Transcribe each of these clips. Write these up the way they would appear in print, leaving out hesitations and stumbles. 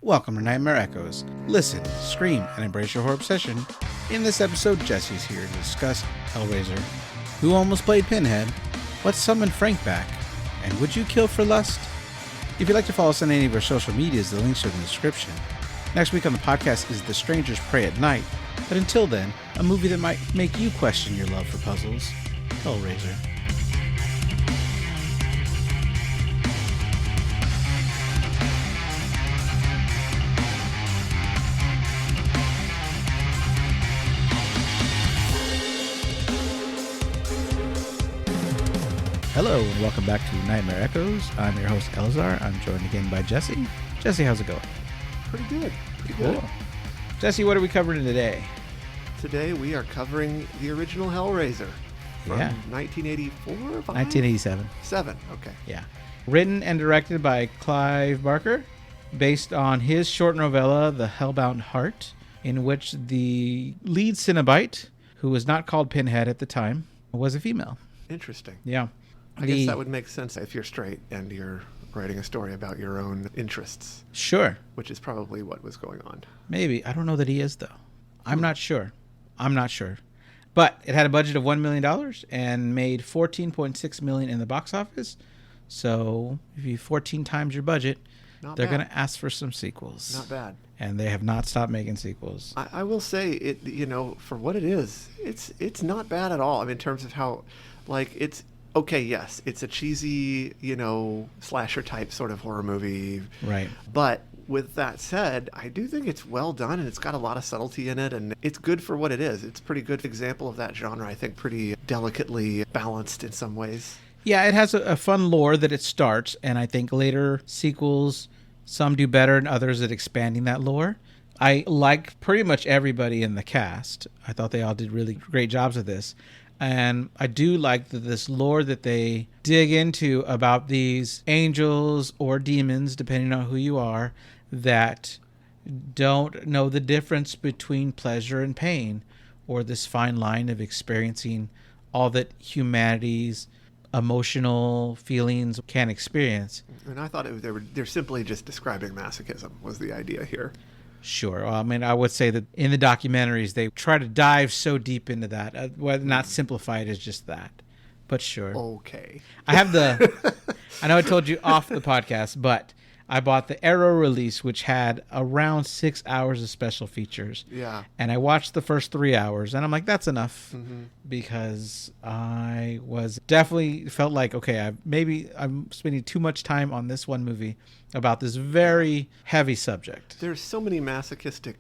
Welcome to Nightmare Echoes. Listen, scream, and embrace your horror obsession. In this episode, Jessie's here to discuss Hellraiser, who almost played Pinhead, what summoned Frank back, and would you kill for lust? If you'd like to follow us on any of our social medias, the links are in the description. Next week on the podcast is The Strangers Pray at Night, but until then, a movie that might make you question your love for puzzles, Hellraiser. Hello and welcome back to Nightmare Echoes. I'm your host Elazar. I'm joined again by Jessie. Jessie, how's it going? Pretty good. Cool. Jessie, what are we covering today? Today we are covering the original Hellraiser from 1984? 1987. 7, okay. Yeah. Written and directed by Clive Barker, based on his short novella, The Hellbound Heart, in which the lead Cenobite, who was not called Pinhead at the time, was a female. Interesting. Yeah. I guess that would make sense if you're straight and you're writing a story about your own interests. Sure. Which is probably what was going on. Maybe. I don't know that he is, though. I'm not sure. But it had a budget of $1 million and made $14.6 million in the box office. So if you 14 times your budget, they're going to ask for some sequels. Not bad. And they have not stopped making sequels. I will say, it. For what it is, it's not bad at all. I mean, in terms of how, it's... Okay, yes, it's a cheesy, slasher type sort of horror movie. Right. But with that said, I do think it's well done and it's got a lot of subtlety in it and it's good for what it is. It's a pretty good example of that genre, I think, pretty delicately balanced in some ways. Yeah, it has a fun lore that it starts, and I think later sequels, some do better and others at expanding that lore. I like pretty much everybody in the cast. I thought they all did really great jobs of this. And I do like this lore that they dig into about these angels or demons, depending on who you are, that don't know the difference between pleasure and pain, or this fine line of experiencing all that humanity's emotional feelings can experience. And I thought they're simply just describing masochism was the idea here. Sure. Well, I mean, I would say that in the documentaries, they try to dive so deep into that. Not simplify it as just that. But sure. Okay. I know I told you off the podcast, but I bought the Arrow release, which had around 6 hours of special features. Yeah. And I watched the first 3 hours, and I'm like, that's enough. Mm-hmm. Because I was definitely felt like, okay, I'm spending too much time on this one movie about this very heavy subject. There's so many masochistic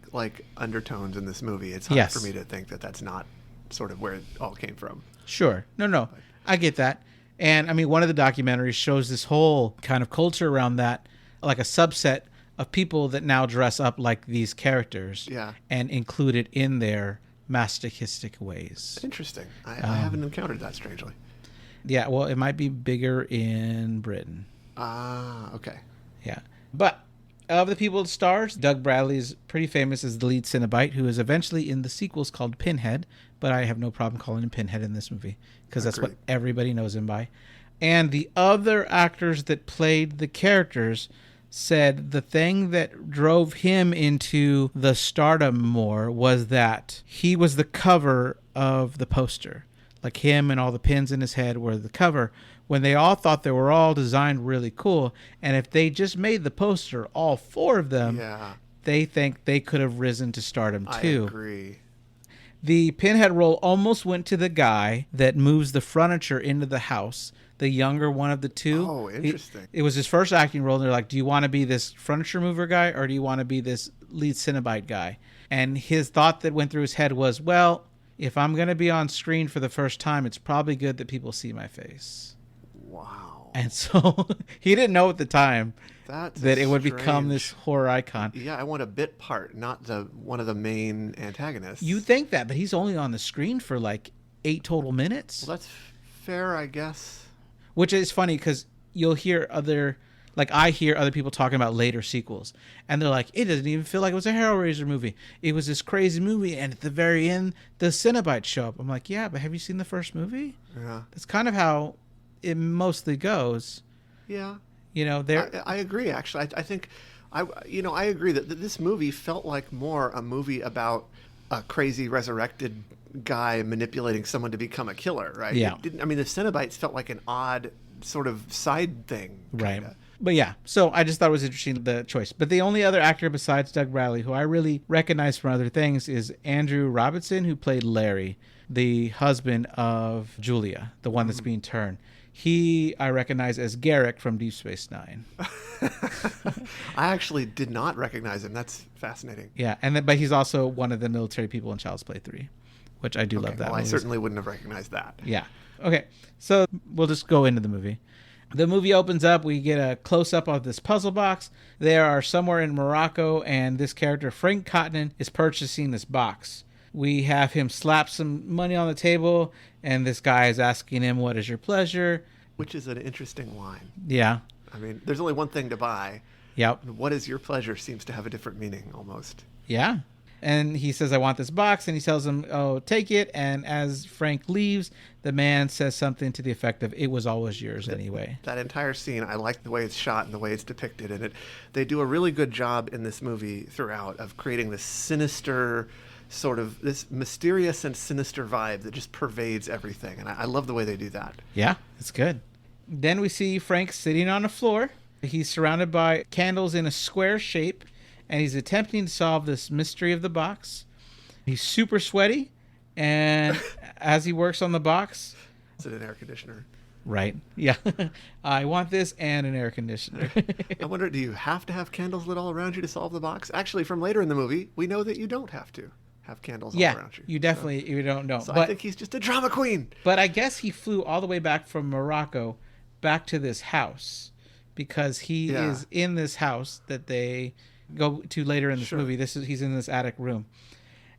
undertones in this movie. It's hard for me to think that that's not sort of where it all came from. Sure. No. I get that. And I mean, one of the documentaries shows this whole kind of culture around that, like a subset of people that now dress up like these characters. Yeah. And include it in their masochistic ways. Interesting. I haven't encountered that, strangely. Yeah, well, it might be bigger in Britain. Ah, okay. Yeah. But of the people it stars, Doug Bradley is pretty famous as the lead Cenobite, who is eventually in the sequels called Pinhead, but I have no problem calling him Pinhead in this movie because that's what everybody knows him by. And the other actors that played the characters said the thing that drove him into the stardom more was that he was the cover of the poster. Like him and all the pins in his head were the cover, when they all thought they were all designed really cool. And if they just made the poster, all four of them, they think they could have risen to stardom too. I agree. The Pinhead role almost went to the guy that moves the furniture into the house, the younger one of the two. Oh, interesting. It was his first acting role, and they're like, do you want to be this furniture mover guy, or do you want to be this lead Cenobite guy? And his thought that went through his head was, well, if I'm going to be on screen for the first time, it's probably good that people see my face. Wow. And so he didn't know at the time that it would strange. Become this horror icon. Yeah, I want a bit part, not one of the main antagonists. You think that, but he's only on the screen for 8 total minutes. Well, that's fair, I guess. Which is funny because you'll hear I hear other people talking about later sequels, and they're like, it doesn't even feel like it was a Hellraiser movie. It was this crazy movie, and at the very end, the Cenobites show up. I'm like, yeah, but have you seen the first movie? Yeah. That's kind of how it mostly goes. Yeah. I agree, actually. I think I agree that this movie felt like more a movie about a crazy resurrected guy manipulating someone to become a killer, right? Yeah. The Cenobites felt like an odd sort of side thing. Right. But yeah, so I just thought it was interesting, the choice. But the only other actor besides Doug Bradley who I really recognize from other things is Andrew Robinson, who played Larry, the husband of Julia, the one that's being turned. He, I recognize as Garrick from Deep Space Nine. I actually did not recognize him. That's fascinating. Yeah, but he's also one of the military people in Child's Play 3, which I do love that. Well, I certainly wouldn't have recognized that. Yeah. Okay, so we'll just go into the movie. The movie opens up. We get a close-up of this puzzle box. They are somewhere in Morocco, and this character, Frank Cotton, is purchasing this box. We have him slap some money on the table, and this guy is asking him, "What is your pleasure?" Which is an interesting line. Yeah. I mean, there's only one thing to buy. Yep. What is your pleasure seems to have a different meaning almost. Yeah. And he says, "I want this box," and he tells him, "Oh, take it." And as Frank leaves, the man says something to the effect of, "It was always yours anyway." That entire scene, I like the way it's shot and the way it's depicted. And they do a really good job in this movie throughout of creating this sinister, sort of this mysterious and sinister vibe that just pervades everything. And I love the way they do that. Yeah, it's good. Then we see Frank sitting on a floor. He's surrounded by candles in a square shape, and he's attempting to solve this mystery of the box. He's super sweaty, and as he works on the box... Is it an air conditioner? Right. Yeah. I want this and an air conditioner. I wonder, do you have to have candles lit all around you to solve the box? Actually, from later in the movie, we know that you don't have to have candles all around you. You definitely you don't know. So I think he's just a drama queen. But I guess he flew all the way back from Morocco back to this house because he is in this house that they go to later in this movie. He's in this attic room.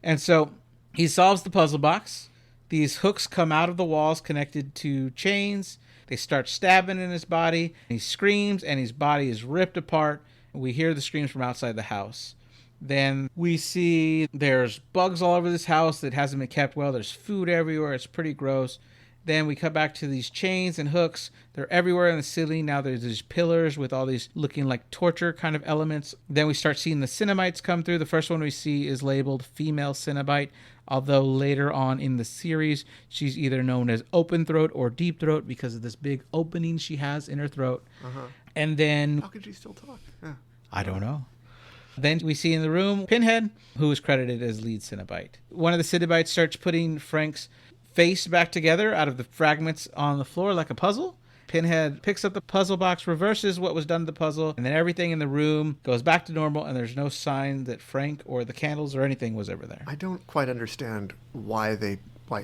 And so he solves the puzzle box. These hooks come out of the walls connected to chains. They start stabbing in his body. He screams and his body is ripped apart. We hear the screams from outside the house. Then we see there's bugs all over this house that hasn't been kept well. There's food everywhere. It's pretty gross. Then we cut back to these chains and hooks. They're everywhere in the ceiling. Now there's these pillars with all these looking like torture kind of elements. Then we start seeing the Cenobites come through. The first one we see is labeled female Cenobite, although later on in the series, she's either known as open throat or deep throat because of this big opening she has in her throat. Uh-huh. And then... How could she still talk? Yeah. I don't know. Then we see in the room Pinhead, who is credited as lead Cenobite. One of the Cenobites starts putting Frank's face back together out of the fragments on the floor like a puzzle. Pinhead picks up the puzzle box, reverses what was done to the puzzle, and then everything in the room goes back to normal, and there's no sign that Frank or the candles or anything was ever there. I don't quite understand why they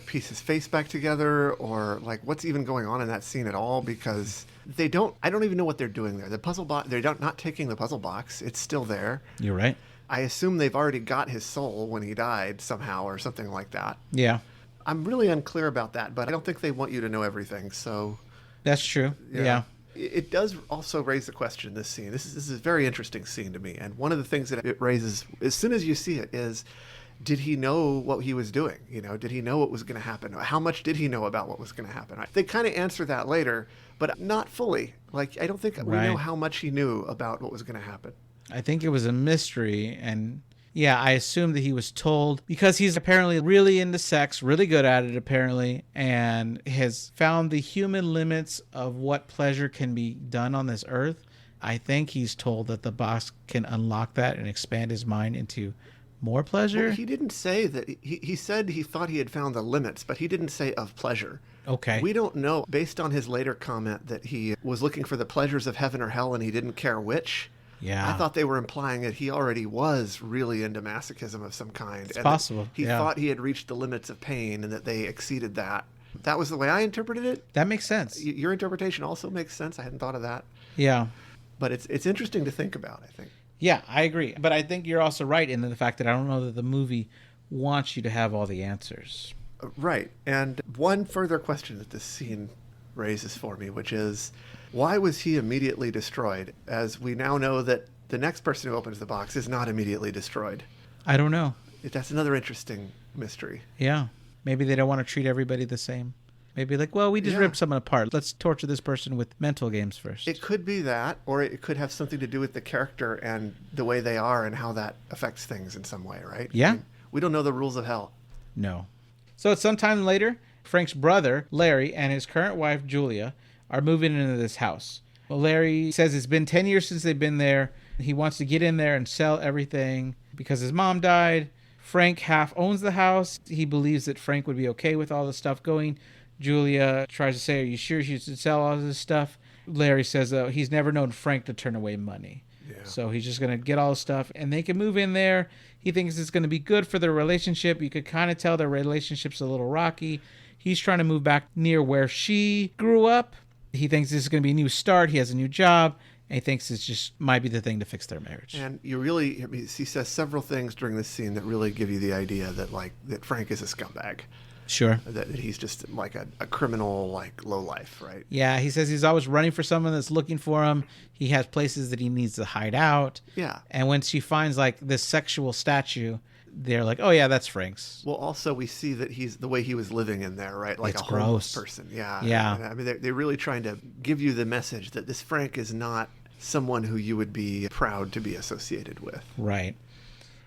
piece his face back together or what's even going on in that scene at all, because I don't even know what they're doing there. The puzzle box, they're not taking the puzzle box. It's still there. You're right. I assume they've already got his soul when he died somehow or something like that. Yeah. I'm really unclear about that, but I don't think they want you to know everything, so... That's true. Yeah. It does also raise the question, this scene. This is a very interesting scene to me, and one of the things that it raises, as soon as you see it, is... Did he know what he was doing? Did he know what was going to happen? How much did he know about what was going to happen? They kind of answer that later, but not fully. I don't think we know how much he knew about what was going to happen. I think it was a mystery, and yeah, I assume that he was told because he's apparently really into sex, really good at it apparently, and has found the human limits of what pleasure can be done on this earth. I think he's told that the boss can unlock that and expand his mind into more pleasure. Well, he didn't say that. He said he thought he had found the limits, but he didn't say of pleasure. Okay. We don't know, based on his later comment that he was looking for the pleasures of heaven or hell and he didn't care which. Yeah. I thought they were implying that he already was really into masochism of some kind. It's possible. He thought he had reached the limits of pain and that they exceeded that. That was the way I interpreted it. That makes sense. Your interpretation also makes sense. I hadn't thought of that. Yeah. But it's interesting to think about, I think. Yeah, I agree. But I think you're also right in the fact that I don't know that the movie wants you to have all the answers. Right. And one further question that this scene raises for me, which is, why was he immediately destroyed? As we now know that the next person who opens the box is not immediately destroyed. I don't know. That's another interesting mystery. Yeah. Maybe they don't want to treat everybody the same. Maybe like, well, we just ripped someone apart. Let's torture this person with mental games first. It could be that, or it could have something to do with the character and the way they are and how that affects things in some way, right? Yeah. I mean, we don't know the rules of hell. No. So it's sometime later, Frank's brother, Larry, and his current wife, Julia, are moving into this house. Well, Larry says it's been 10 years since they've been there. He wants to get in there and sell everything because his mom died. Frank half owns the house. He believes that Frank would be okay with all the stuff going. Julia tries to say, are you sure you should sell all this stuff? Larry says he's never known Frank to turn away money. Yeah. So he's just going to get all the stuff and they can move in there. He thinks it's going to be good for their relationship. You could kind of tell their relationship's a little rocky. He's trying to move back near where she grew up. He thinks this is going to be a new start. He has a new job. And he thinks it just might be the thing to fix their marriage. And he says several things during this scene that really give you the idea that Frank is a scumbag. Sure. That he's just like a criminal, like lowlife, right? Yeah, he says he's always running for someone that's looking for him. He has places that he needs to hide out. Yeah. And when she finds like this sexual statue, they're like, oh yeah, that's Frank's. Well, also we see that he's the way he was living in there, right? Like it's a homeless gross person. Yeah. Yeah. I mean, they're really trying to give you the message that this Frank is not someone who you would be proud to be associated with. Right.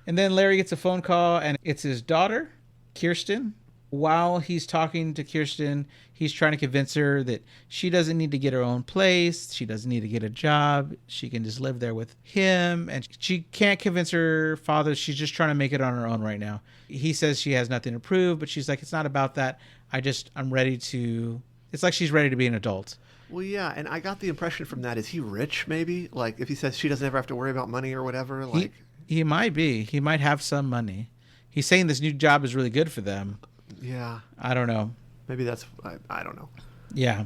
And then Larry gets a phone call, and it's his daughter, Kirsten. While he's talking to Kirsten, he's trying to convince her that she doesn't need to get her own place. She doesn't need to get a job. She can just live there with him. And she can't convince her father. She's just trying to make it on her own right now. He says she has nothing to prove, but she's like, it's not about that. I'm ready to... It's like she's ready to be an adult. Well, yeah, and I got the impression from that, is he rich, maybe? Like, if he says she doesn't ever have to worry about money or whatever, like... He might be. He might have some money. He's saying this new job is really good for them. Yeah. I don't know. Maybe that's... I don't know. Yeah.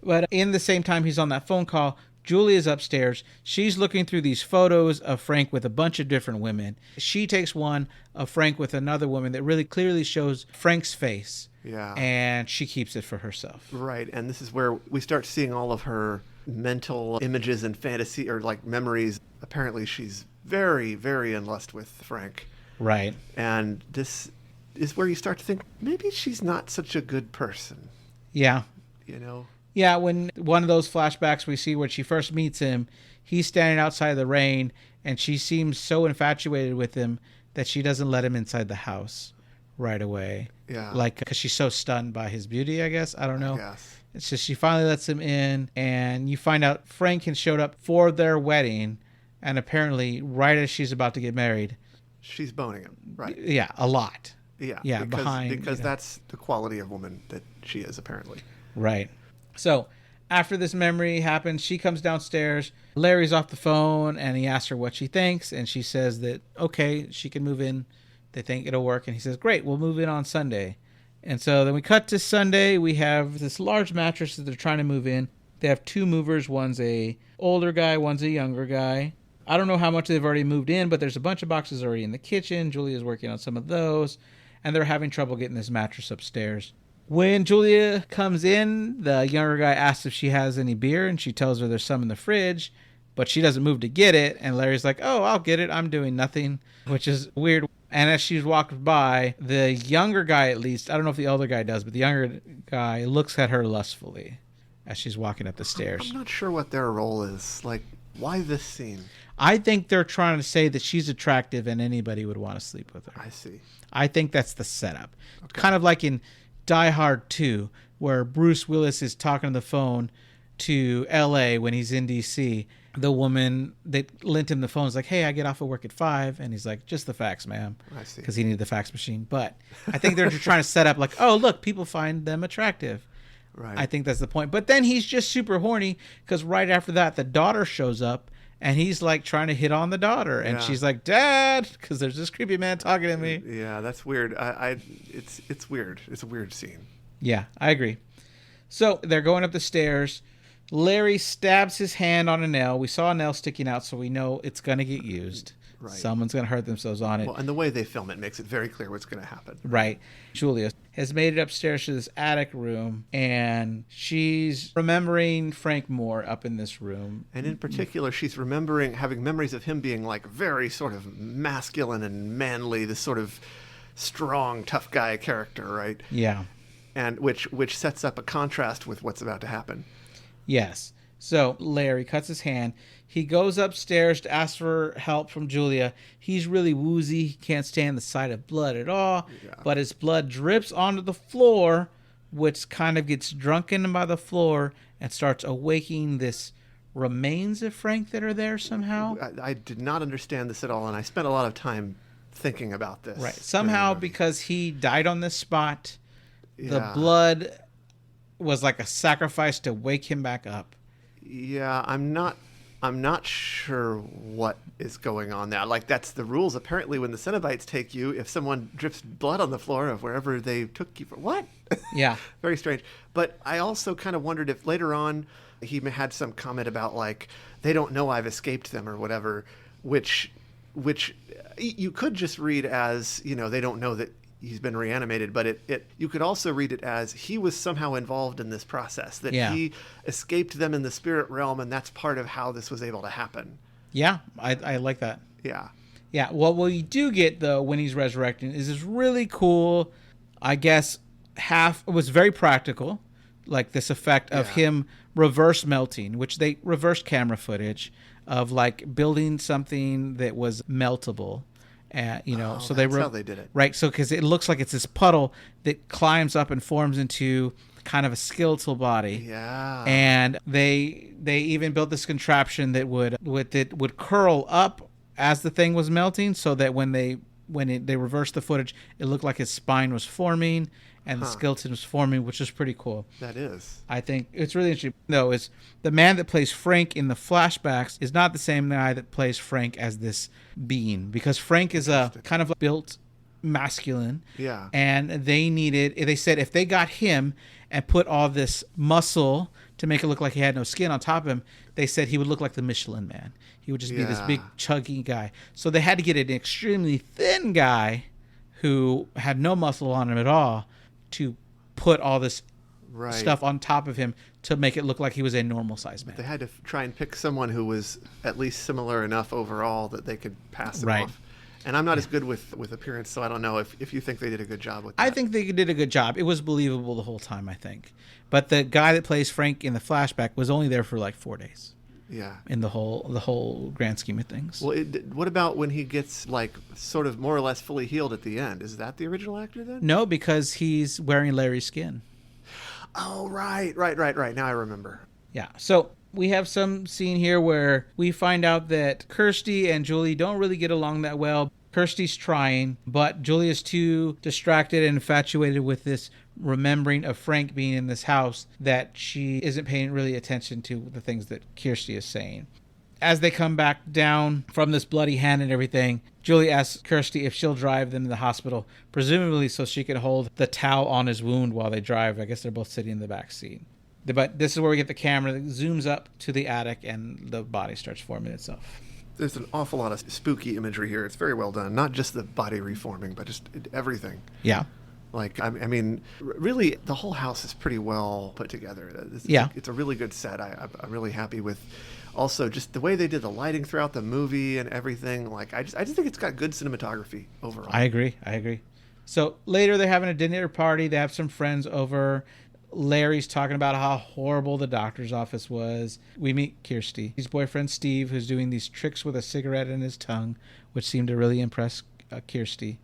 But in the same time he's on that phone call, Julia's upstairs. She's looking through these photos of Frank with a bunch of different women. She takes one of Frank with another woman that really clearly shows Frank's face. Yeah. And she keeps it for herself. Right. And this is where we start seeing all of her mental images and fantasy or like memories. Apparently she's very, very in lust with Frank. Right. And this is where you start to think maybe she's not such a good person. Yeah. You know? Yeah, when one of those flashbacks we see when she first meets him, he's standing outside the rain and she seems so infatuated with him that she doesn't let him inside the house right away. Yeah. Like, because she's so stunned by his beauty, I guess. I don't know. Yes. It's just she finally lets him in, and you find out Frank had showed up for their wedding, and apparently right as she's about to get married, she's boning him, right? Yeah, a lot. Yeah, yeah, because that's the quality of woman that she is, apparently. Right. So after this memory happens, she comes downstairs. Larry's off the phone, and he asks her what she thinks, and she says that, okay, she can move in. They think it'll work, and he says, great, we'll move in on Sunday. And so then we cut to Sunday. We have this large mattress that they're trying to move in. They have two movers. One's a older guy, one's a younger guy. I don't know how much they've already moved in, but there's a bunch of boxes already in the kitchen. Julia's working on some of those, and they're having trouble getting this mattress upstairs. When Julia comes in, the younger guy asks if she has any beer, and she tells her there's some in the fridge, but she doesn't move to get it. And Larry's like, oh, I'll get it. I'm doing nothing, which is weird. And as she's walked by, the younger guy, at least, I don't know if the older guy does, but the younger guy looks at her lustfully as she's walking up the stairs. I'm not sure what their role is. Like, why this scene? I think they're trying to say that she's attractive and anybody would want to sleep with her. I see. I think that's the setup. Okay. Kind of like in Die Hard 2, where Bruce Willis is talking on the phone to L.A. when he's in D.C., the woman that lent him the phone is like, hey, I get off of work at 5. And he's like, just the fax, ma'am. I see. Because he needed the fax machine. But I think they're just trying to set up like, oh, look, people find them attractive. Right. I think that's the point. But then he's just super horny because right after that, the daughter shows up and he's like trying to hit on the daughter. And she's like, Dad, because there's this creepy man talking to me. Yeah, that's weird. It's weird. It's a weird scene. Yeah, I agree. So they're going up the stairs. Larry stabs his hand on a nail. We saw a nail sticking out, so we know it's going to get used. Right. Someone's going to hurt themselves on it. Well, and the way they film it makes it very clear what's going to happen. Right. Julia has made it upstairs to this attic room, and she's remembering Frank Moore up in this room. And in particular, she's having memories of him being like very sort of masculine and manly, this sort of strong, tough guy character, right? Yeah. and which sets up a contrast with what's about to happen. Yes. So Larry cuts his hand. He goes upstairs to ask for help from Julia. He's really woozy. He can't stand the sight of blood at all. Yeah. But his blood drips onto the floor, which kind of gets drunken by the floor and starts awakening this remains of Frank that are there somehow. I did not understand this at all, and I spent a lot of time thinking about this. Right. Somehow, because he died on this spot, the blood was like a sacrifice to wake him back up. Yeah, I'm not sure what is going on there. Like, that's the rules. Apparently, when the Cenobites take you, if someone drips blood on the floor of wherever they took you for... What? Yeah. Very strange. But I also kind of wondered if later on he had some comment about, like, they don't know I've escaped them or whatever, which you could just read as, they don't know that he's been reanimated, but you could also read it as he was somehow involved in this process, that he escaped them in the spirit realm, and that's part of how this was able to happen. Yeah, I like that. Yeah. Yeah, what we do get, though, when he's resurrecting is this really cool, I guess, it was very practical, like this effect of him reverse melting, which they reversed camera footage of, like, building something that was meltable. So that's how they did it, right? So because it looks like it's this puddle that climbs up and forms into kind of a skeletal body. Yeah. And they even built this contraption that would curl up as the thing was melting, so that when they reversed the footage, it looked like his spine was forming and the skeleton was forming, which is pretty cool. That is. I think it's really interesting, though, is the man that plays Frank in the flashbacks is not the same guy that plays Frank as this being, because Frank is a kind of built masculine. Yeah. And they said if they got him and put all this muscle to make it look like he had no skin on top of him, they said he would look like the Michelin Man. He would just be this big chuggy guy. So they had to get an extremely thin guy who had no muscle on him at all to put all this stuff on top of him to make it look like he was a normal sized man. They had to try and pick someone who was at least similar enough overall that they could pass him off. And I'm not as good with appearance, so I don't know if you think they did a good job with that. I think they did a good job. It was believable the whole time, I think. But the guy that plays Frank in the flashback was only there for like 4 days. Yeah. In the whole grand scheme of things. Well, what about when he gets, like, sort of more or less fully healed at the end? Is that the original actor then? No, because he's wearing Larry's skin. Oh, right. Now I remember. Yeah. So we have some scene here where we find out that Kirsty and Julie don't really get along that well. Kirsty's trying, but Julia's too distracted and infatuated with this remembering of Frank being in this house that she isn't paying really attention to the things that Kirsty is saying. As they come back down from this bloody hand and everything, Julie asks Kirsty if she'll drive them to the hospital, presumably so she can hold the towel on his wound while they drive. I guess they're both sitting in the back seat. But this is where we get the camera that zooms up to the attic and the body starts forming itself. There's an awful lot of spooky imagery here. It's very well done. Not just the body reforming, but just everything. Yeah. Like, I mean, really, the whole house is pretty well put together. It's a really good set. I'm really happy with also just the way they did the lighting throughout the movie and everything. Like, I just think it's got good cinematography overall. I agree. So later they're having a dinner party. They have some friends over. Larry's talking about how horrible the doctor's office was. We meet Kirsty, his boyfriend Steve, who's doing these tricks with a cigarette in his tongue, which seemed to really impress Kirsty.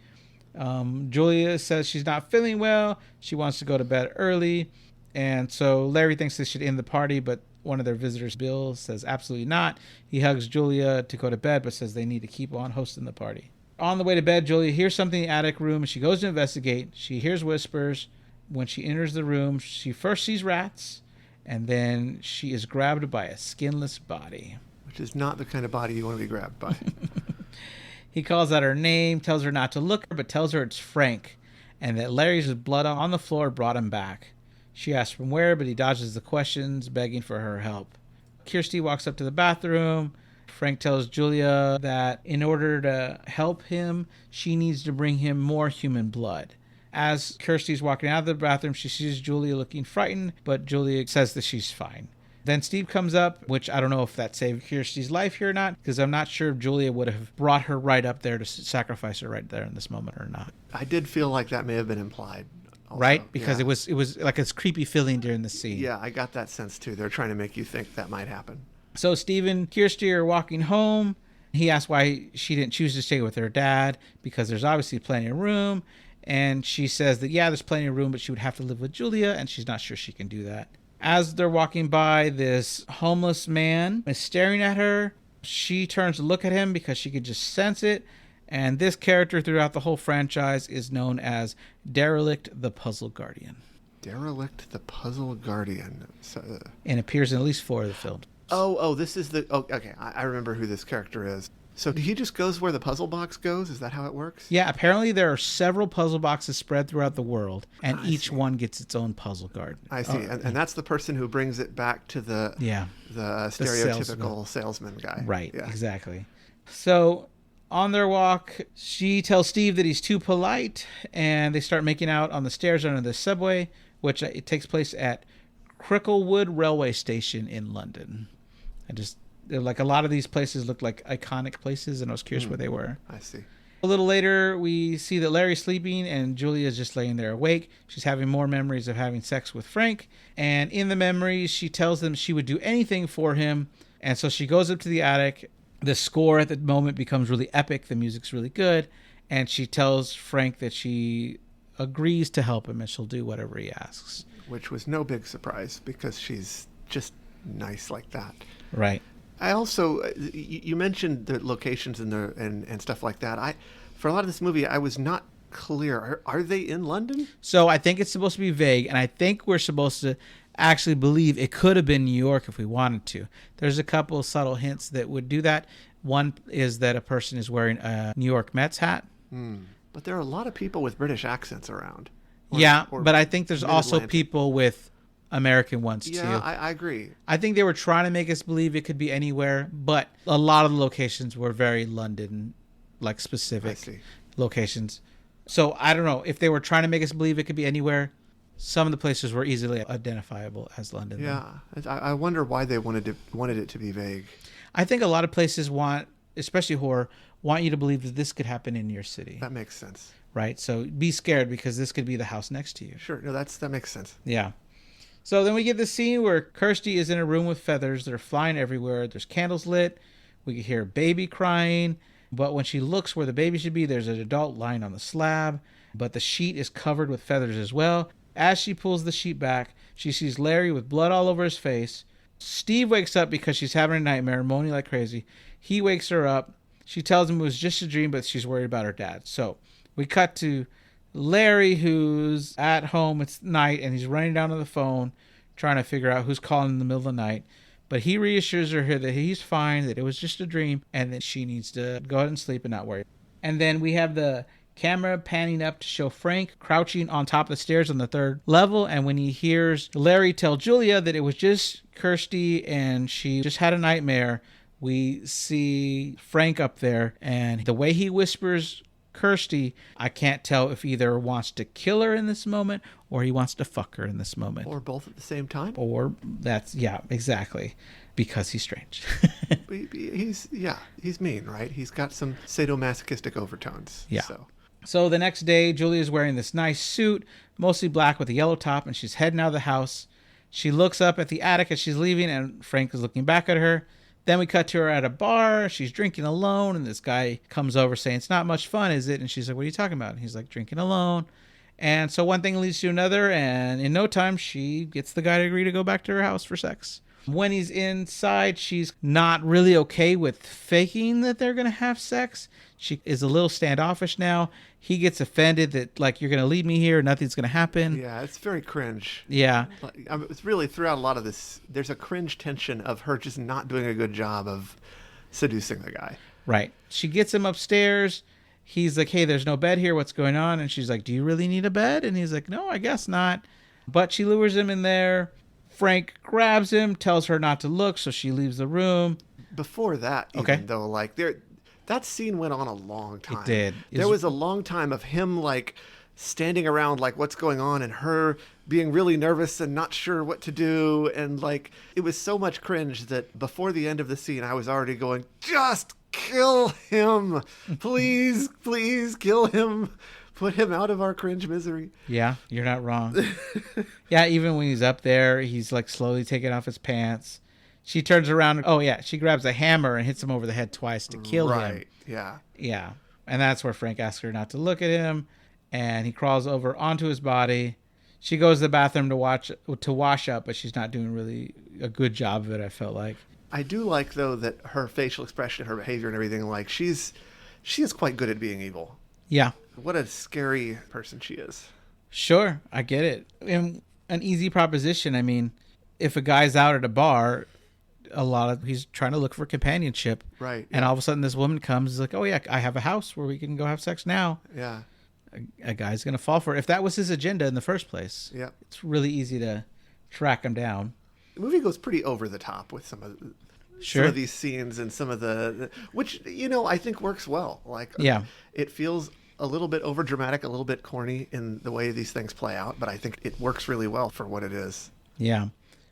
Julia says she's not feeling well. She wants to go to bed early. And so Larry thinks they should end the party, but one of their visitors, Bill, says absolutely not. He hugs Julia to go to bed, but says they need to keep on hosting the party. On the way to bed, Julia hears something in the attic room, and she goes to investigate. She hears whispers. When she enters the room, she first sees rats, and then she is grabbed by a skinless body. Which is not the kind of body you want to be grabbed by. He calls out her name, tells her not to look, but tells her it's Frank, and that Larry's blood on the floor brought him back. She asks from where, but he dodges the questions, begging for her help. Kirsty walks up to the bathroom. Frank tells Julia that in order to help him, she needs to bring him more human blood. As Kirsty's walking out of the bathroom, she sees Julia looking frightened, but Julia says that she's fine. Then Steve comes up, which I don't know if that saved Kirsty's life here or not, because I'm not sure if Julia would have brought her right up there to sacrifice her right there in this moment or not. I did feel like that may have been implied. Also. right? Because yeah. it was like this creepy feeling during the scene. Yeah, I got that sense too. They're trying to make you think that might happen. So Steve and Kirsty are walking home. He asks why she didn't choose to stay with her dad, because there's obviously plenty of room. And she says that, yeah, there's plenty of room, but she would have to live with Julia, and she's not sure she can do that. As they're walking by, this homeless man is staring at her. She turns to look at him because she could just sense it. And this character throughout the whole franchise is known as Derelict the Puzzle Guardian. Derelict the Puzzle Guardian. And appears in at least 4 of the films. This is the... Oh, okay, I remember who this character is. So he just goes where the puzzle box goes? Is that how it works? Yeah, apparently there are several puzzle boxes spread throughout the world, and each one gets its own puzzle guard. I see. And that's the person who brings it back to the stereotypical salesman guy. Right, yeah. Exactly. So on their walk, she tells Steve that he's too polite, and they start making out on the stairs under the subway, which it takes place at Cricklewood Railway Station in London. Like a lot of these places look like iconic places, and I was curious where they were. I see. A little later, we see that Larry's sleeping and Julia's just laying there awake. She's having more memories of having sex with Frank. And in the memories, she tells them she would do anything for him. And so she goes up to the attic. The score at the moment becomes really epic. The music's really good. And she tells Frank that she agrees to help him and she'll do whatever he asks. Which was no big surprise because she's just nice like that. Right. I also, you mentioned the locations and stuff like that. For a lot of this movie, I was not clear. Are they in London? So I think it's supposed to be vague, and I think we're supposed to actually believe it could have been New York if we wanted to. There's a couple of subtle hints that would do that. One is that a person is wearing a New York Mets hat. But there are a lot of people with British accents around. But I think there's also people with American ones too. Yeah, I agree. I think they were trying to make us believe it could be anywhere, but a lot of the locations were very London, like specific locations. So I don't know if they were trying to make us believe it could be anywhere. Some of the places were easily identifiable as London. Yeah, I wonder why they wanted it to be vague. I think a lot of places want, especially horror, want you to believe that this could happen in your city. That makes sense. Right? So be scared because this could be the house next to you. Sure. No, that makes sense. Yeah. So then we get the scene where Kirsty is in a room with feathers. They're flying everywhere. There's candles lit. We can hear a baby crying. But when she looks where the baby should be, there's an adult lying on the slab. But the sheet is covered with feathers as well. As she pulls the sheet back, she sees Larry with blood all over his face. Steve wakes up because she's having a nightmare, moaning like crazy. He wakes her up. She tells him it was just a dream, but she's worried about her dad. So we cut to Larry, who's at home. It's night, and he's running down to the phone, trying to figure out who's calling in the middle of the night. But he reassures her here that he's fine, that it was just a dream, and that she needs to go ahead and sleep and not worry. And then we have the camera panning up to show Frank crouching on top of the stairs on the 3rd level. And when he hears Larry tell Julia that it was just Kirsty and she just had a nightmare, we see Frank up there. And the way he whispers Kirsty, I can't tell if either wants to kill her in this moment or he wants to fuck her in this moment. Or both at the same time. Or that's, yeah, exactly. Because he's strange. He's mean, right? He's got some sadomasochistic overtones. Yeah. So the next day, Julia's wearing this nice suit, mostly black with a yellow top, and she's heading out of the house. She looks up at the attic as she's leaving, and Frank is looking back at her. Then we cut to her at a bar. She's drinking alone, and this guy comes over saying, "It's not much fun, is it?" And she's like, "What are you talking about?" And he's like, "Drinking alone." And so one thing leads to another, and in no time, she gets the guy to agree to go back to her house for sex. When he's inside, she's not really okay with faking that they're going to have sex. She is a little standoffish now. He gets offended that, like, you're going to leave me here, nothing's going to happen. Yeah, it's very cringe. Yeah. It's really throughout a lot of this, there's a cringe tension of her just not doing a good job of seducing the guy. Right. She gets him upstairs. He's like, "Hey, there's no bed here. What's going on?" And she's like, "Do you really need a bed?" And he's like, "No, I guess not." But she lures him in there. Frank grabs him, tells her not to look, so she leaves the room. Before that, even though, like, that scene went on a long time. It did. There was a long time of him, like, standing around, like, what's going on, and her being really nervous and not sure what to do. And, like, it was so much cringe that before the end of the scene, I was already going, just kill him. Please, please kill him. Put him out of our cringe misery. Yeah, you're not wrong. Yeah, even when he's up there, he's like slowly taking off his pants. She turns around. Oh, yeah. She grabs a hammer and hits him over the head twice to kill him. Right. Yeah. Yeah. And that's where Frank asks her not to look at him. And he crawls over onto his body. She goes to the bathroom to wash up, but she's not doing really a good job of it, I felt like. I do like, though, that her facial expression, her behavior and everything, like, she is quite good at being evil. Yeah. What a scary person she is. Sure. I get it. And an easy proposition. I mean, if a guy's out at a bar, he's trying to look for companionship. Right. And all of a sudden this woman comes, is like, oh yeah, I have a house where we can go have sex now. Yeah. A guy's going to fall for it. If that was his agenda in the first place, yeah, it's really easy to track him down. The movie goes pretty over the top with some of these scenes and some of the which, I think works well. Like, yeah, it feels a little bit over dramatic, a little bit corny in the way these things play out, but I think it works really well for what it is. Yeah.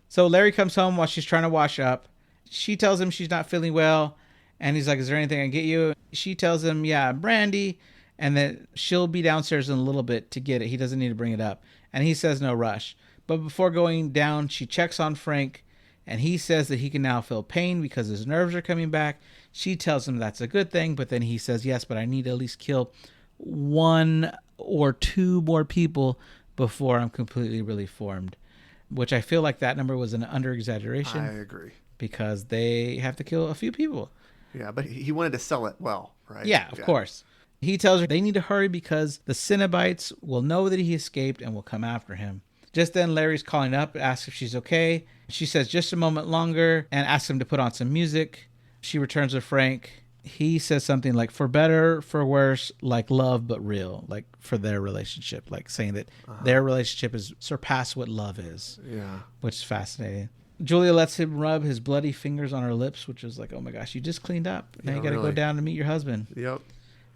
So Larry comes home while she's trying to wash up. She tells him she's not feeling well. And he's like, is there anything I can get you? She tells him, yeah, brandy. And that she'll be downstairs in a little bit to get it. He doesn't need to bring it up. And he says no rush. But before going down, she checks on Frank. And he says that he can now feel pain because his nerves are coming back. She tells him that's a good thing. But then he says, yes, but I need to at least kill 1 or 2 more people before I'm completely really formed. Which I feel like that number was an under-exaggeration. I agree. Because they have to kill a few people. Yeah, but he wanted to sell it well, right? Yeah, of course. He tells her they need to hurry because the Cenobites will know that he escaped and will come after him. Just then, Larry's calling up, asks if she's okay. She says just a moment longer and asks him to put on some music. She returns to Frank. He says something like, for better, for worse, like love but real, like for their relationship, like saying that their relationship is surpassed what love is. Yeah. Which is fascinating. Julia lets him rub his bloody fingers on her lips, which is like, oh my gosh, you just cleaned up. Now you got to go down and meet your husband. Yep.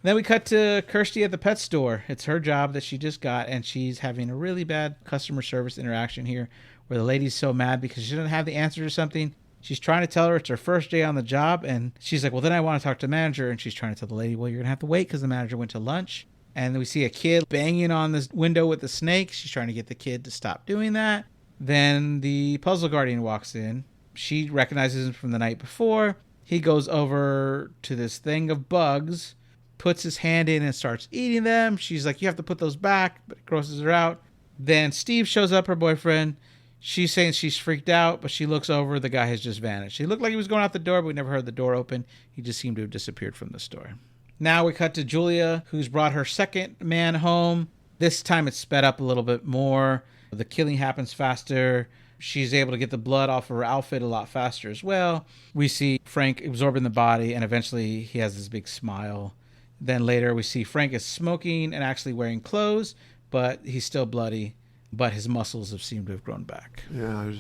Then we cut to Kirsty at the pet store. It's her job that she just got, and she's having a really bad customer service interaction here where the lady's so mad because she doesn't have the answer to something. She's trying to tell her it's her first day on the job, and she's like, well, then I want to talk to the manager. And she's trying to tell the lady, well, you're going to have to wait because the manager went to lunch. And then we see a kid banging on this window with the snake. She's trying to get the kid to stop doing that. Then the puzzle guardian walks in. She recognizes him from the night before. He goes over to this thing of bugs, puts his hand in and starts eating them. She's like, you have to put those back, but it grosses her out. Then Steve shows up, her boyfriend. She's saying she's freaked out, but she looks over. The guy has just vanished. He looked like he was going out the door, but we never heard the door open. He just seemed to have disappeared from the store. Now we cut to Julia, who's brought her second man home. This time it's sped up a little bit more. The killing happens faster. She's able to get the blood off of her outfit a lot faster as well. We see Frank absorbing the body, and eventually he has this big smile. Then later we see Frank is smoking and actually wearing clothes, but he's still bloody, but his muscles have seemed to have grown back. Yeah,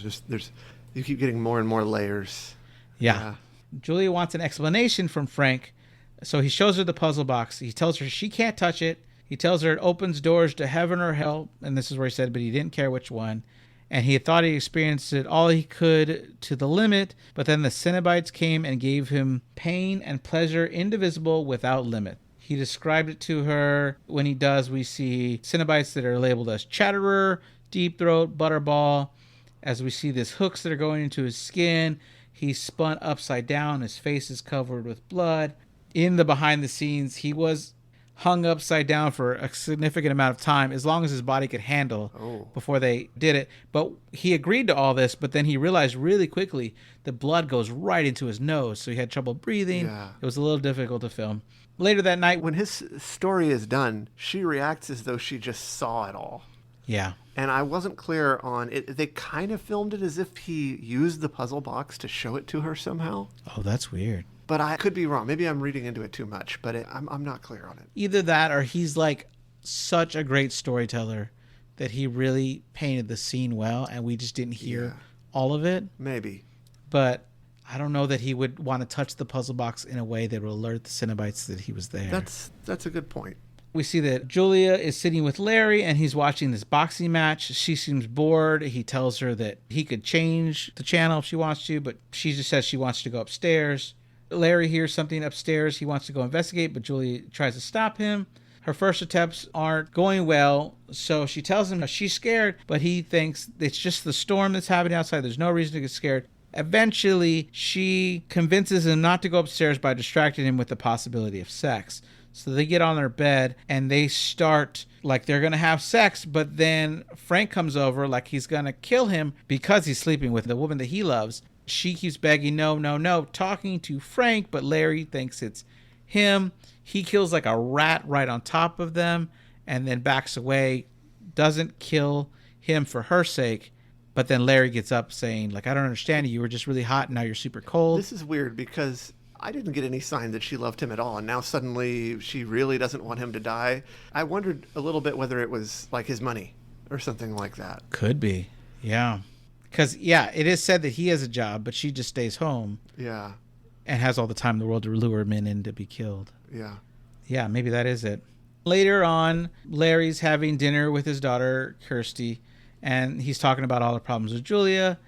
you keep getting more and more layers. Yeah. Julia wants an explanation from Frank, so he shows her the puzzle box. He tells her she can't touch it. He tells her it opens doors to heaven or hell, and this is where he said, but he didn't care which one. And he thought he experienced it all he could to the limit, but then the Cenobites came and gave him pain and pleasure indivisible without limit. He described it to her. When he does, we see Cenobites that are labeled as Chatterer, Deep Throat, Butterball. As we see these hooks that are going into his skin, he's spun upside down. His face is covered with blood. In the behind the scenes, he was hung upside down for a significant amount of time, as long as his body could handle before they did it. But he agreed to all this, but then he realized really quickly the blood goes right into his nose, so he had trouble breathing. Yeah. It was a little difficult to film. Later that night, when his story is done, she reacts as though she just saw it all. Yeah. And I wasn't clear on it. They kind of filmed it as if he used the puzzle box to show it to her somehow. Oh, that's weird. But I could be wrong. Maybe I'm reading into it too much, but I'm not clear on it. Either that or he's like such a great storyteller that he really painted the scene well and we just didn't hear all of it. Maybe. But I don't know that he would want to touch the puzzle box in a way that would alert the Cenobites that he was there. That's a good point. We see that Julia is sitting with Larry and he's watching this boxing match. She seems bored. He tells her that he could change the channel if she wants to, but she just says she wants to go upstairs. Larry hears something upstairs. He wants to go investigate, but Julia tries to stop him. Her first attempts aren't going well, so she tells him she's scared, but he thinks it's just the storm that's happening outside. There's no reason to get scared. Eventually, she convinces him not to go upstairs by distracting him with the possibility of sex. So they get on their bed and they start like they're going to have sex, but then Frank comes over like he's going to kill him because he's sleeping with the woman that he loves. She keeps begging, no, no, no, talking to Frank, but Larry thinks it's him. He kills like a rat right on top of them and then backs away, doesn't kill him for her sake. But then Larry gets up saying, like, I don't understand you. You were just really hot and now you're super cold. This is weird because I didn't get any sign that she loved him at all. And now suddenly she really doesn't want him to die. I wondered a little bit whether it was like his money or something like that. Could be. Yeah. Because, yeah, it is said that he has a job, but she just stays home. Yeah. And has all the time in the world to lure men in to be killed. Yeah. Yeah, maybe that is it. Later on, Larry's having dinner with his daughter, Kirsty, and he's talking about all the problems with Julia.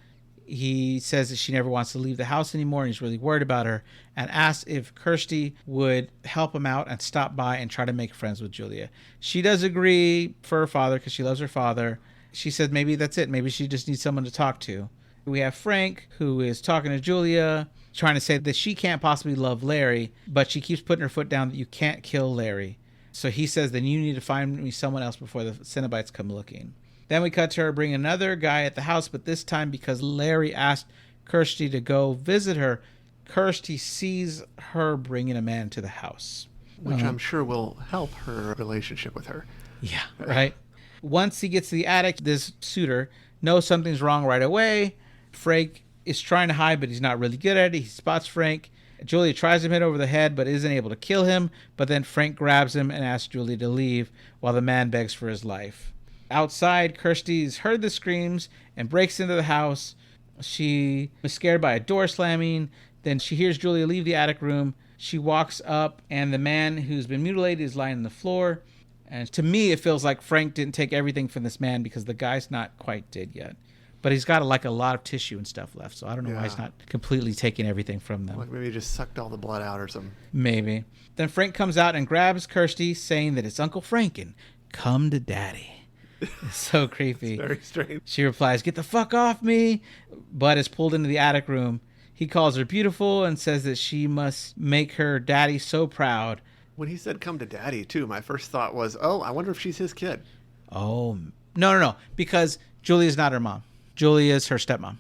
He says that she never wants to leave the house anymore, and he's really worried about her, and asks if Kirsty would help him out and stop by and try to make friends with Julia. She does agree for her father because she loves her father. She said maybe that's it. Maybe she just needs someone to talk to. We have Frank, who is talking to Julia, trying to say that she can't possibly love Larry, but she keeps putting her foot down that you can't kill Larry. So he says, then you need to find me someone else before the Cenobites come looking. Then we cut to her bring another guy at the house, but this time because Larry asked Kirsty to go visit her, Kirsty sees her bringing a man to the house. Which I'm sure will help her relationship with her. Yeah, right? Once he gets to the attic, this suitor knows something's wrong right away. Frank is trying to hide, but he's not really good at it. He spots Frank. Julia tries to hit him over the head, but isn't able to kill him. But then Frank grabs him and asks Julia to leave while the man begs for his life. Outside, Kirsty's heard the screams and breaks into the house. She is scared by a door slamming. Then she hears Julia leave the attic room. She walks up, and the man who's been mutilated is lying on the floor. And to me, it feels like Frank didn't take everything from this man because the guy's not quite dead yet. But he's got like a lot of tissue and stuff left, so I don't know why he's not completely taking everything from them. Like maybe he just sucked all the blood out or something. Maybe. Then Frank comes out and grabs Kirsty, saying that it's Uncle Frank and come to Daddy. It's so creepy. It's very strange. She replies, get the fuck off me, but is pulled into the attic room. He calls her beautiful and says that she must make her daddy so proud. When he said come to Daddy, too, my first thought was, oh, I wonder if she's his kid. Oh, no, because Julia's not her mom. Julia's her stepmom.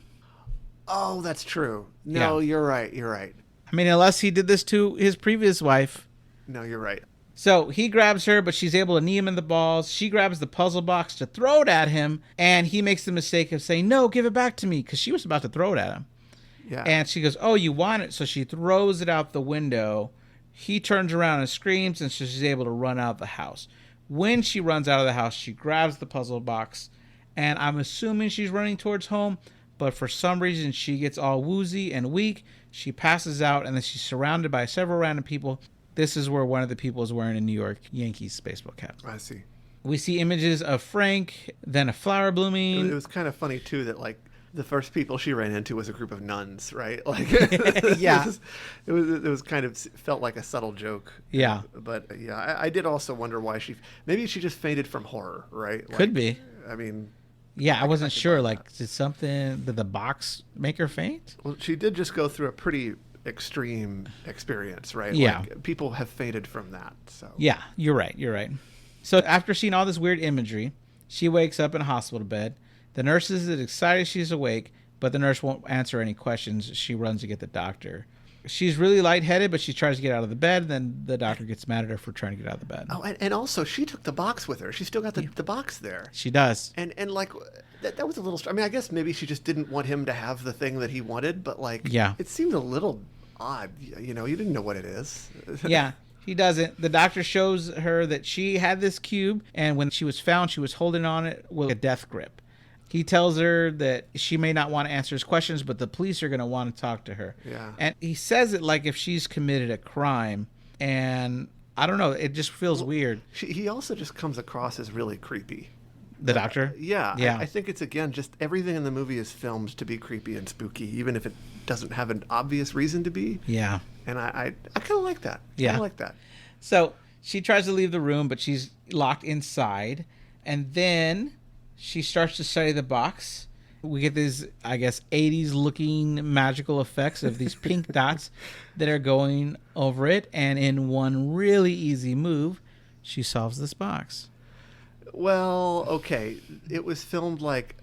Oh, that's true. No, You're right. I mean, unless he did this to his previous wife. No, you're right. So he grabs her, but she's able to knee him in the balls. She grabs the puzzle box to throw it at him, and he makes the mistake of saying, no, give it back to me, because she was about to throw it at him. Yeah. And she goes, oh, you want it? So she throws it out the window. He turns around and screams, and so she's able to run out of the house. When she runs out of the house, she grabs the puzzle box, and I'm assuming she's running towards home, but for some reason she gets all woozy and weak. She passes out, and then she's surrounded by several random people. This is where one of the people is wearing a New York Yankees baseball cap. I see. We see images of Frank, then a flower blooming. It was kind of funny, too, that, like, the first people she ran into was a group of nuns, right? Like, yeah. It was kind of felt like a subtle joke. Yeah. But, yeah, I did also wonder why maybe she just fainted from horror, right? Could be. I mean... Yeah, I wasn't sure. Like, did the box make her faint? Well, she did just go through a pretty extreme experience, right? Yeah. Like, people have faded from that. So yeah, you're right. So after seeing all this weird imagery, she wakes up in a hospital bed. The nurse is excited she's awake, but the nurse won't answer any questions. She runs to get the doctor. She's really lightheaded, but she tries to get out of the bed. And then the doctor gets mad at her for trying to get out of the bed. Oh, and also she took the box with her. She still got the box there. She does. And like that was a little. I mean, I guess maybe she just didn't want him to have the thing that he wanted, but like, yeah, it seemed a little odd. You know, you didn't know what it is. Yeah. He doesn't. The doctor shows her that she had this cube, and when she was found, she was holding on it with a death grip. He tells her that she may not want to answer his questions, but the police are going to want to talk to her. Yeah. And he says it like if she's committed a crime. And I don't know. It just feels weird. He also just comes across as really creepy. The doctor? Yeah. Yeah. I think it's, again, just everything in the movie is filmed to be creepy and spooky, even if it doesn't have an obvious reason to be. Yeah. And I kind of like that. Yeah. I like that. So She tries to leave the room, but she's locked inside. And then she starts to study the box. We get these, I guess, 80s looking magical effects of these pink dots that are going over it. And in one really easy move, she solves this box. Well, okay. It was filmed like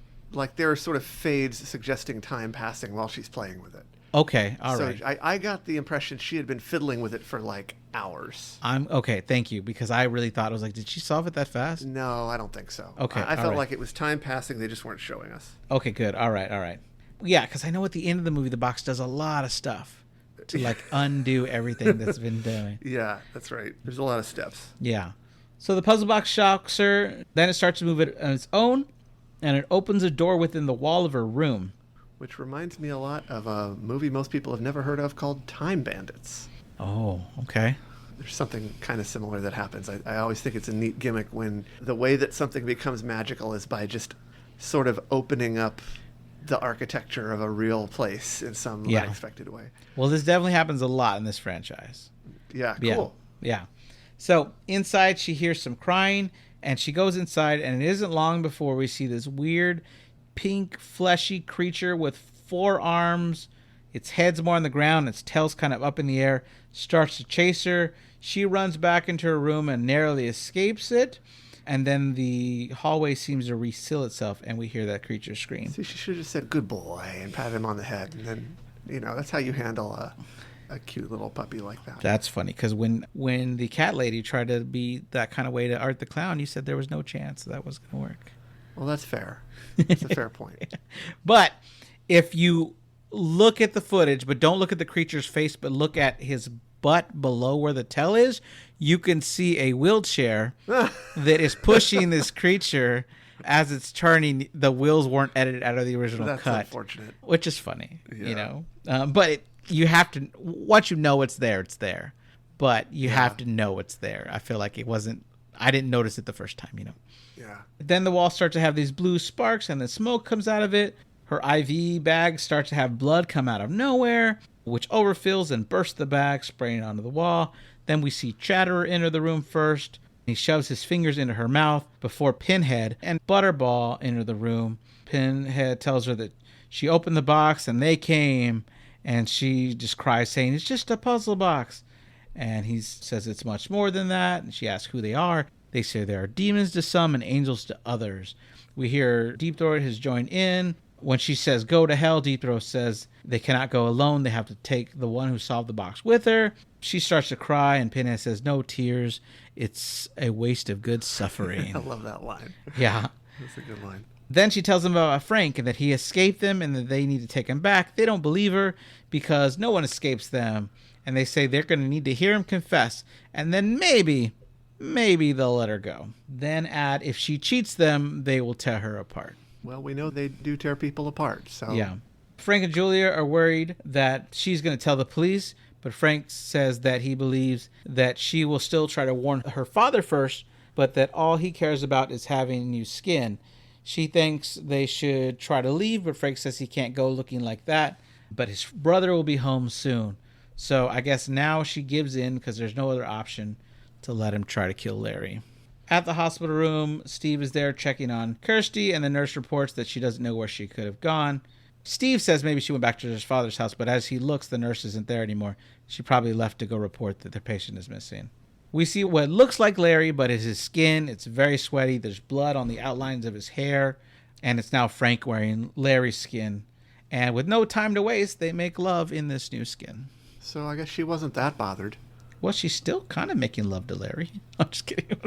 there are sort of fades suggesting time passing while she's playing with it. Okay, all right. So I got the impression she had been fiddling with it for like hours. Okay, thank you, because I really thought it was like, did she solve it that fast? No, I don't think so. Okay, I felt like it was time passing. They just weren't showing us. Okay, good. All right. Yeah, because I know at the end of the movie, the box does a lot of stuff to like undo everything that's been doing. Yeah, that's right. There's a lot of steps. Yeah. So the puzzle box shocks her. Then it starts to move it on its own, and it opens a door within the wall of her room. Which reminds me a lot of a movie most people have never heard of called Time Bandits. Oh, okay. There's something kind of similar that happens. I always think it's a neat gimmick when the way that something becomes magical is by just sort of opening up the architecture of a real place in some unexpected way. Well, this definitely happens a lot in this franchise. Yeah, cool. Yeah. So inside, she hears some crying, and she goes inside, and it isn't long before we see this weird pink fleshy creature with 4 arms. Its head's more on the ground, its tail's kind of up in the air, starts to chase her. She runs back into her room and narrowly escapes it, and then the hallway seems to reseal itself, and we hear that creature scream. See, she should have said good boy and pat him on the head, and then that's how you handle a cute little puppy like that. That's funny, because when the cat lady tried to be that kind of way to Art the Clown, you said there was no chance that was going to work. Well, that's fair. That's a fair point. But if you look at the footage, but don't look at the creature's face, but look at his butt below where the tail is, you can see a wheelchair that is pushing this creature as it's turning. The wheels weren't edited out of the original cut. That's unfortunate. Which is funny, But you have to, once you know it's there, it's there. But you have to know it's there. I feel like I didn't notice it the first time, Yeah. Then the walls start to have these blue sparks, and the smoke comes out of it. Her IV bag starts to have blood come out of nowhere, which overfills and bursts the bag, spraying onto the wall. Then we see Chatterer enter the room first. He shoves his fingers into her mouth before Pinhead and Butterball enter the room. Pinhead tells her that she opened the box and they came, and she just cries, saying, "It's just a puzzle box." And he says it's much more than that, and she asks who they are. They say there are demons to some and angels to others. We hear Deep Throat has joined in. When she says go to hell, Deep Throat says they cannot go alone. They have to take the one who solved the box with her. She starts to cry, and Pinhead says, "No tears. It's a waste of good suffering." I love that line. Yeah. That's a good line. Then she tells them about Frank and that he escaped them and that they need to take him back. They don't believe her because no one escapes them. And they say they're going to need to hear him confess. And then maybe they'll let her go. Then add, if she cheats them, they will tear her apart. Well, we know they do tear people apart, so... Yeah. Frank and Julia are worried that she's going to tell the police, but Frank says that he believes that she will still try to warn her father first, but that all he cares about is having new skin. She thinks they should try to leave, but Frank says he can't go looking like that, but his brother will be home soon. So I guess now she gives in because there's no other option to let him try to kill Larry. At the hospital room, Steve is there checking on Kirsty, and the nurse reports that she doesn't know where she could have gone. Steve says maybe she went back to his father's house, but as he looks, the nurse isn't there anymore. She probably left to go report that their patient is missing. We see what looks like Larry, but it's his skin. It's very sweaty. There's blood on the outlines of his hair, and it's now Frank wearing Larry's skin. And with no time to waste, they make love in this new skin. So I guess she wasn't that bothered. Well, she's still kind of making love to Larry. I'm just kidding.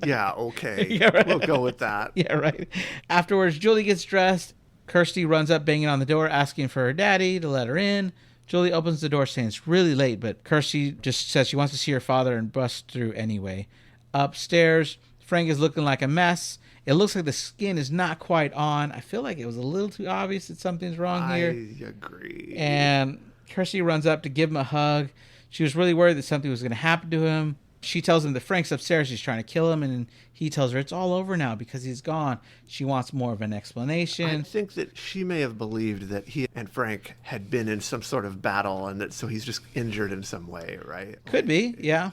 Yeah, okay. Yeah, right. We'll go with that. Yeah, right. Afterwards, Julie gets dressed. Kirsty runs up, banging on the door, asking for her daddy to let her in. Julie opens the door, saying it's really late, but Kirsty just says she wants to see her father and busts through anyway. Upstairs, Frank is looking like a mess. It looks like the skin is not quite on. I feel like it was a little too obvious that something's wrong here. I agree. And Kirsty runs up to give him a hug. She was really worried that something was going to happen to him. She tells him that Frank's upstairs. He's trying to kill him, and he tells her it's all over now because he's gone. She wants more of an explanation. I think that she may have believed that he and Frank had been in some sort of battle, and that so he's just injured in some way, right? Could be, yeah.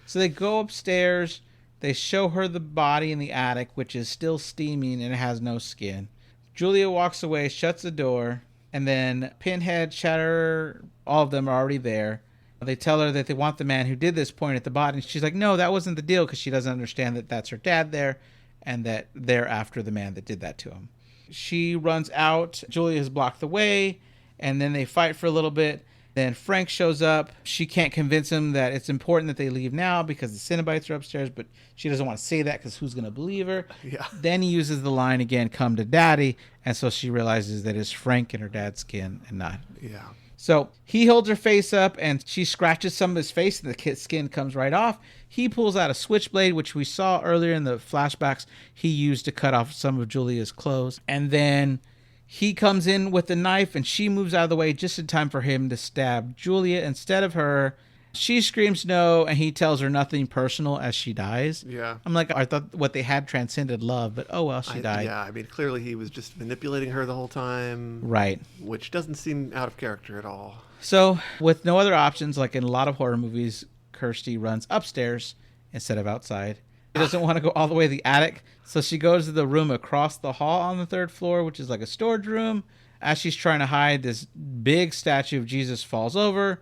So they go upstairs. They show her the body in the attic, which is still steaming and it has no skin. Julia walks away, shuts the door, and then Pinhead, Shatter, all of them are already there. They tell her that they want the man who did this, point at the body. And she's like, no, that wasn't the deal, because she doesn't understand that that's her dad there and that they're after the man that did that to him. She runs out. Julia has blocked the way, and then they fight for a little bit. Then Frank shows up. She can't convince him that it's important that they leave now because the Cenobites are upstairs, but she doesn't want to say that because who's going to believe her? Yeah. Then he uses the line again, come to daddy, and so she realizes that it's Frank in her dad's skin and not. Yeah. So he holds her face up, and she scratches some of his face, and the kid's skin comes right off. He pulls out a switchblade, which we saw earlier in the flashbacks he used to cut off some of Julia's clothes. And then he comes in with the knife, and she moves out of the way just in time for him to stab Julia instead of her. She screams no, and he tells her nothing personal as she dies. Yeah. I'm like, I thought what they had transcended love, but oh well, she died. Yeah, I mean, clearly he was just manipulating her the whole time. Right. Which doesn't seem out of character at all. So, with no other options, like in a lot of horror movies, Kirsty runs upstairs instead of outside. She doesn't want to go all the way to the attic, so she goes to the room across the hall on the 3rd floor, which is like a storage room. As she's trying to hide, this big statue of Jesus falls over,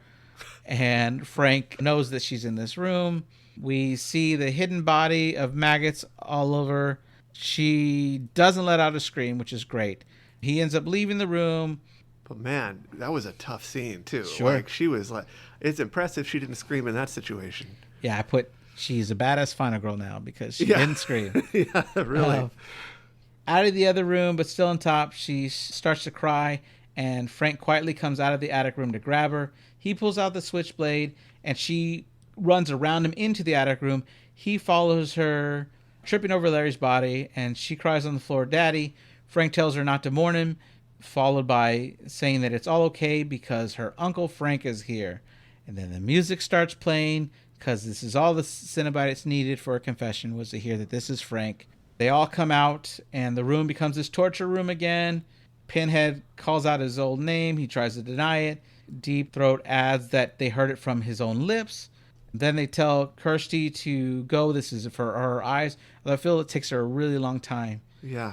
and Frank knows that she's in this room. We see the hidden body of maggots all over. She doesn't let out a scream, which is great. He ends up leaving the room. But man, that was a tough scene too. Sure. Like, she was like, it's impressive she didn't scream in that situation. Yeah, she's a badass final girl now because she didn't scream. Yeah, really. Out of the other room, but still on top, she starts to cry, and Frank quietly comes out of the attic room to grab her. He pulls out the switchblade, and she runs around him into the attic room. He follows her, tripping over Larry's body, and she cries on the floor, Daddy. Frank tells her not to mourn him, followed by saying that it's all okay because her Uncle Frank is here. And then the music starts playing, because this is all the Cenobites needed for a confession, was to hear that this is Frank. They all come out, and the room becomes this torture room again. Pinhead calls out his old name. He tries to deny it. Deep Throat adds that they heard it from his own lips. Then they tell Kirsty to go. This is for her eyes. Although I feel it takes her a really long time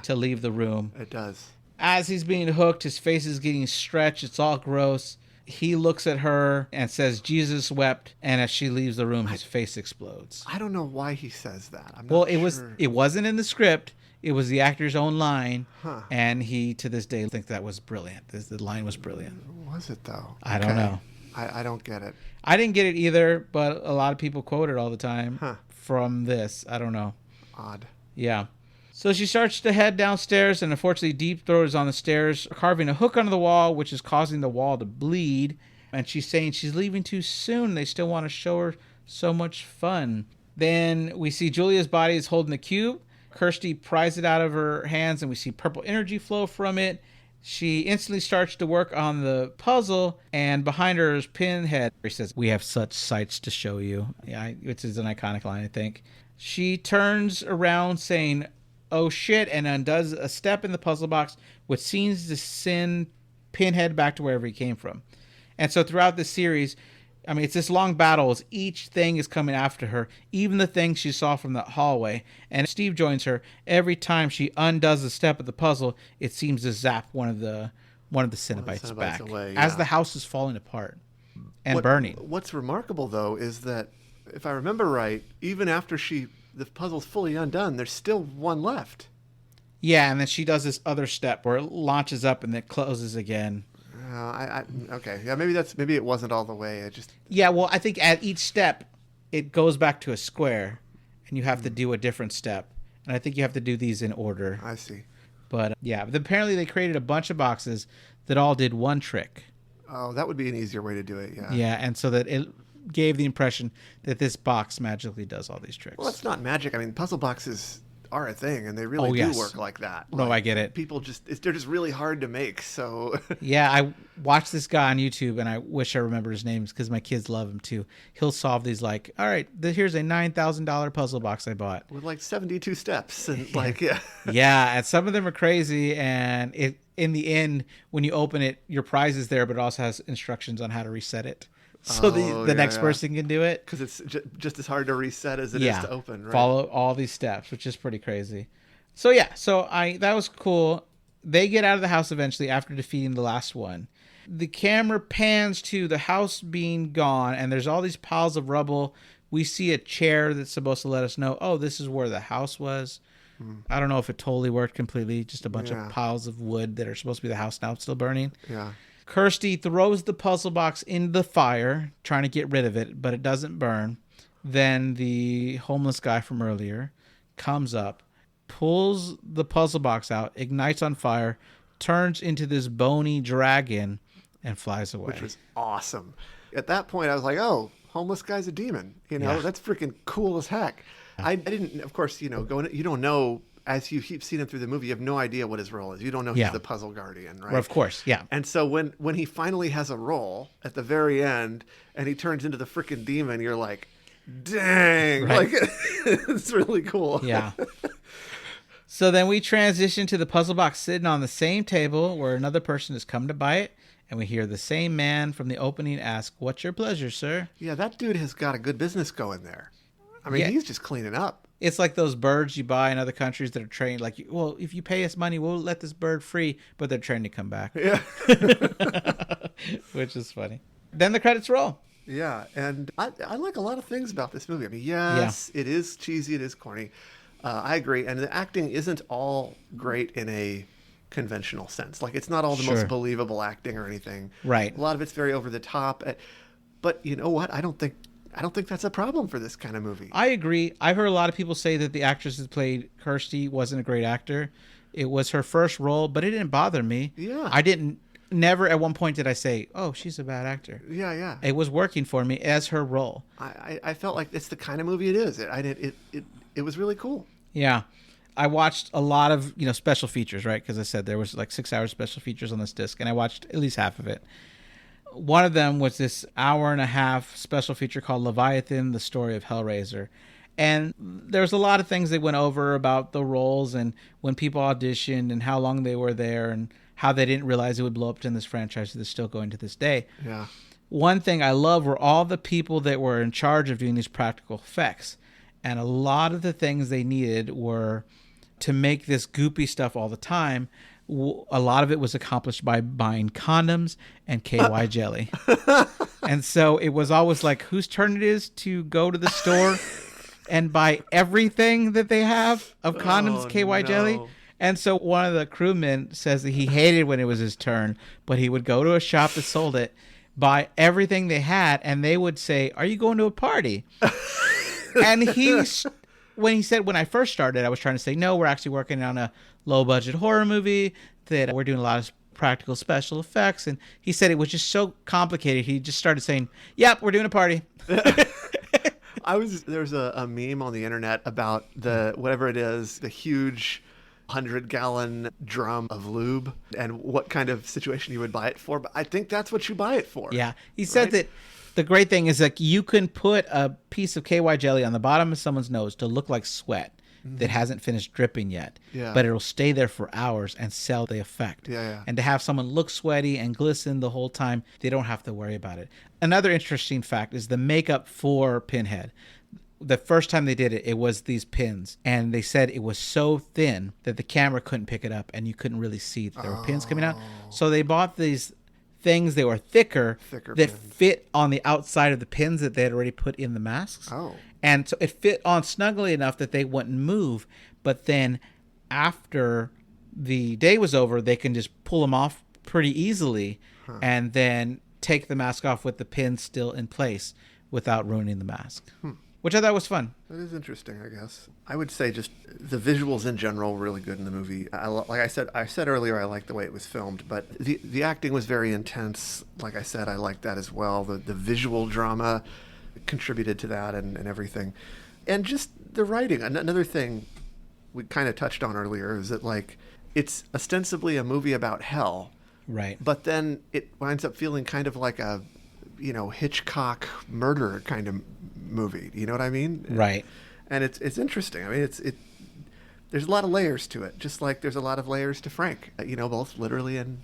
to leave the room. It does. As he's being hooked, his face is getting stretched. It's all gross. He looks at her and says, Jesus wept. And as she leaves the room, his face explodes. I don't know why he says that. I'm well, not sure. It wasn't in the script. It was the actor's own line. And he, to this day, thinks that was brilliant. The line was brilliant. Was it, though? I don't know. I don't get it. I didn't get it either, but a lot of people quote it all the time from this. I don't know. Odd. Yeah. So she starts to head downstairs, and unfortunately Deep Throat is on the stairs, carving a hook under the wall, which is causing the wall to bleed. And she's saying she's leaving too soon. They still want to show her so much fun. Then we see Julia's body is holding the cube. Kirsty pries it out of her hands, and we see purple energy flow from it. She instantly starts to work on the puzzle, and behind her is Pinhead. He says, we have such sights to show you. Yeah, which is an iconic line, I think. She turns around saying, oh shit, and undoes a step in the puzzle box, which seems to send Pinhead back to wherever he came from. And so throughout the series, I mean, it's this long battle as each thing is coming after her, even the thing she saw from the hallway. And Steve joins her. Every time she undoes a step of the puzzle, it seems to zap one of the Cenobites back away, as the house is falling apart and burning. What's remarkable, though, is that, if I remember right, even after the puzzle's fully undone, there's still one left. Yeah, and then she does this other step where it launches up and then closes again. Okay. Yeah, maybe it wasn't all the way. Yeah, well, I think at each step, it goes back to a square, and you have to do a different step. And I think you have to do these in order. I see. But apparently they created a bunch of boxes that all did one trick. Oh, that would be an easier way to do it, yeah. Yeah, and so that it gave the impression that this box magically does all these tricks. Well, it's not magic. I mean, puzzle boxes are a thing, and they really do work like that. No, I get it. People they're just really hard to make, so... Yeah, I watched this guy on YouTube, and I wish I remember his names because my kids love him too. He'll solve these all right, here's a $9,000 puzzle box I bought. With 72 steps, and Yeah, and some of them are crazy, and in the end, when you open it, your prize is there, but it also has instructions on how to reset it. so the next person can do it. Because it's just as hard to reset as it is to open, right? Follow all these steps, which is pretty crazy. So that was cool. They get out of the house eventually after defeating the last one. The camera pans to the house being gone, and there's all these piles of rubble. We see a chair that's supposed to let us know, oh, this is where the house was. I don't know if it totally worked completely. Just a bunch of piles of wood that are supposed to be the house now still burning. Yeah. Kirsty throws the puzzle box in the fire, trying to get rid of it, but it doesn't burn. Then the homeless guy from earlier comes up, pulls the puzzle box out, ignites on fire, turns into this bony dragon, and flies away. Which was awesome. At that point, I was like, oh, homeless guy's a demon. That's freaking cool as heck. I didn't, of course, you don't know, as you keep seeing him through the movie, you have no idea what his role is. You don't know he's the puzzle guardian, right? Well, of course, yeah. And so when he finally has a role at the very end and he turns into the freaking demon, you're like, dang, right. Like it's really cool. Yeah. So then we transition to the puzzle box sitting on the same table where another person has come to buy it, and we hear the same man from the opening ask, "What's your pleasure, sir?" Yeah, that dude has got a good business going there. I mean, he's just cleaning up. It's like those birds you buy in other countries that are trained, like, well, if you pay us money, we'll let this bird free, but they're trained to come back. Yeah. Which is funny. Then the credits roll. Yeah, and I like a lot of things about this movie. I mean, yes, it is cheesy, it is corny. I agree. And the acting isn't all great in a conventional sense. Like, it's not all the most believable acting or anything. Right. A lot of it's very over the top. But you know what? I don't think that's a problem for this kind of movie. I agree. I've heard a lot of people say that the actress that played Kirsty wasn't a great actor. It was her first role, but it didn't bother me. Yeah. Never at one point did I say, oh, she's a bad actor. Yeah, yeah. It was working for me as her role. I felt like it's the kind of movie it is. It was really cool. Yeah. I watched a lot of, special features, right? Because I said there was like 6 hours special features on this disc, and I watched at least half of it. One of them was this 1.5-hour special feature called Leviathan, the Story of Hellraiser. And there's a lot of things they went over about the roles and when people auditioned and how long they were there and how they didn't realize it would blow up in this franchise that's still going to this day. Yeah. One thing I love were all the people that were in charge of doing these practical effects. And a lot of the things they needed were to make this goopy stuff all the time. A lot of it was accomplished by buying condoms and KY jelly. And so it was always like, whose turn it is to go to the store and buy everything that they have of condoms, KY jelly. And so one of the crewmen says that he hated when it was his turn, but he would go to a shop that sold it, buy everything they had, and they would say, "Are you going to a party?" And when I first started, I was trying to say, no, we're actually working on a low-budget horror movie, that we're doing a lot of practical special effects. And he said it was just so complicated. He just started saying, yep, we're doing a party. There's a meme on the internet about whatever it is, the huge 100-gallon drum of lube and what kind of situation you would buy it for. But I think that's what you buy it for. Yeah. He said that the great thing is, like, you can put a piece of KY jelly on the bottom of someone's nose to look like sweat that hasn't finished dripping yet. Yeah. But it'll stay there for hours and sell the effect. Yeah, yeah. And to have someone look sweaty and glisten the whole time, they don't have to worry about it. Another interesting fact is the makeup for Pinhead. The first time they did it, it was these pins. And they said it was so thin that the camera couldn't pick it up and you couldn't really see that there were pins coming out. So they bought these things that were thicker that pins. fit on the outside of the pins that they had already put in the masks. Oh. And so it fit on snugly enough that they wouldn't move. But then after the day was over, they can just pull them off pretty easily and then take the mask off with the pins still in place without ruining the mask. Which I thought was fun. That is interesting, I guess. I would say just the visuals in general were really good in the movie. Like I said earlier, I liked the way it was filmed, but the acting was very intense. Like I said, I liked that as well. The visual drama contributed to that and everything. And just the writing. Another thing we kind of touched on earlier is that, like, it's ostensibly a movie about hell. Right. But then it winds up feeling kind of like a, Hitchcock murder kind of movie. You know what I mean? Right. And it's interesting. I mean, there's a lot of layers to it, just like there's a lot of layers to Frank, both literally and,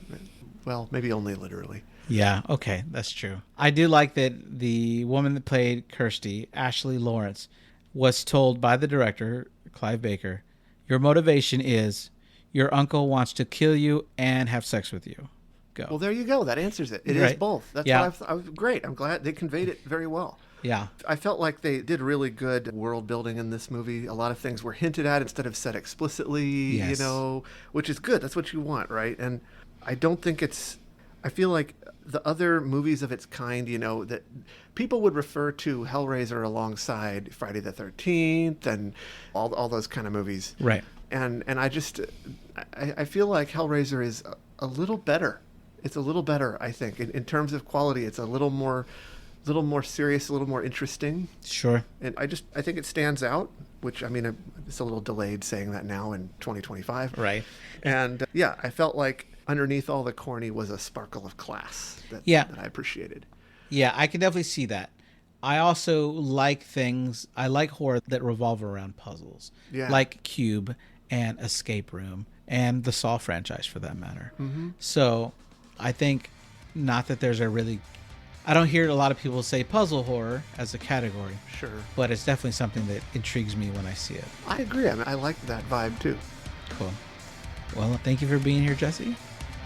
well, maybe only literally. Yeah, okay, that's true. I do like that the woman that played Kirsty, Ashley Lawrence, was told by the director, Clive Baker, your motivation is your uncle wants to kill you and have sex with you. Go. Well, there you go. That answers it. It is both. That's what I was great. I'm glad they conveyed it very well. Yeah. I felt like they did really good world building in this movie. A lot of things were hinted at instead of said explicitly, Yes. Which is good. That's what you want, right? And I don't think I feel like the other movies of its kind, that people would refer to Hellraiser alongside Friday the 13th and all those kind of movies. Right. And I feel like Hellraiser is a little better. It's a little better, I think. In terms of quality, it's a little more serious, a little more interesting. Sure. And I think it stands out, which, I mean, it's a little delayed saying that now in 2025. Right. And I felt like underneath all the corny was a sparkle of class that I appreciated. Yeah, I can definitely see that. I also like horror that revolve around puzzles. Yeah. Like Cube and Escape Room and the Saw franchise for that matter. Mm-hmm. So I think not that there's I don't hear a lot of people say puzzle horror as a category. Sure. But it's definitely something that intrigues me when I see it. I agree. I mean, I like that vibe too. Cool. Well, thank you for being here, Jesse.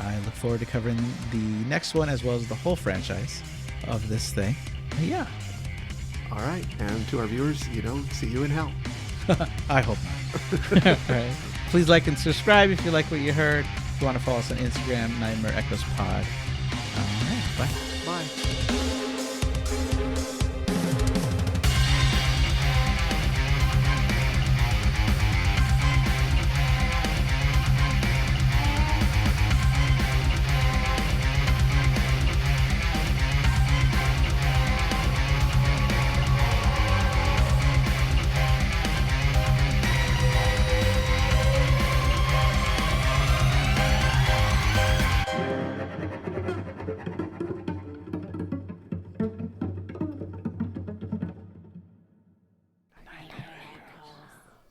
I look forward to covering the next one as well as the whole franchise of this thing. Yeah. All right. And to our viewers, see you in hell. I hope not. All right. Please like and subscribe if you like what you heard. If you want to follow us on Instagram, Nightmare Echoes Pod. All right. Bye. Bye.